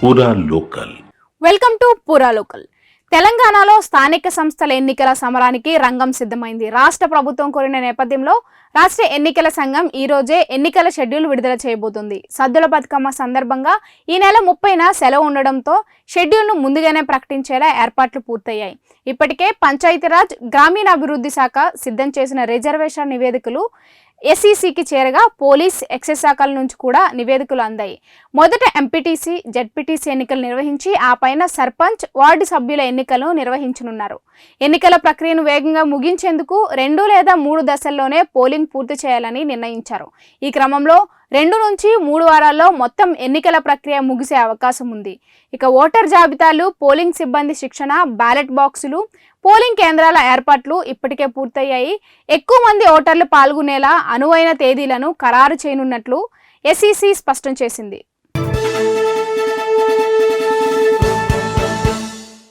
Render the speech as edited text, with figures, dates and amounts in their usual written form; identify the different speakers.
Speaker 1: పూరా local.
Speaker 2: Welcome to పూరా local. తెలంగాణలో స్థానిక సంస్థల ఎన్నికల సమరానికి రంగం సిద్ధమైంది. రాష్ట్ర ప్రభుత్వం కోరిన నేపథ్యంలో రాష్ట్ర ఎన్నికల సంఘం ఈ రోజే ఎన్నికల షెడ్యూల్ విడుదల చేయబోతుంది. సద్దుల బతుకమ్మ సందర్భంగా ఈ నెల 30న సెలవు ఉండడంతో షెడ్యూల్ను ముందుగానే ప్రకటించేలా ఏర్పాట్లు పూర్తయ్యాయి. ఇప్పటికే పంచాయతీరాజ్ గ్రామీణాభివృద్ధి శాఖ సిద్ధం చేసిన రిజర్వేషన్ నివేదికలు ఎస్ఈసికి చేరగా పోలీస్, ఎక్సైజ్ శాఖల నుంచి కూడా నివేదికలు అందాయి. మొదట ఎంపీటీసీ, జెడ్పీటీసీ ఎన్నికలు నిర్వహించి ఆ పైన సర్పంచ్, వార్డు సభ్యుల ఎన్నికలను నిర్వహించనున్నారు. ఎన్నికల ప్రక్రియను వేగంగా ముగించేందుకు 2 లేదా 3 దశల్లోనే పోలింగ్ పూర్తి చేయాలని నిర్ణయించారు. ఈ క్రమంలో 2 నుంచి 3 వారాల్లో మొత్తం ఎన్నికల ప్రక్రియ ముగిసే అవకాశం ఉంది. ఇక ఓటర్ జాబితాలు, పోలింగ్ సిబ్బంది శిక్షణ, బ్యాలెట్ బాక్సులు, పోలింగ్ కేంద్రాల ఏర్పాట్లు ఇప్పటికే పూర్తయ్యాయి. ఎక్కువ మంది ఓటర్లు పాల్గొనేలా అనువైన తేదీలను ఖరారు చేయనున్నట్లు ఎస్ఈసి స్పష్టం చేసింది.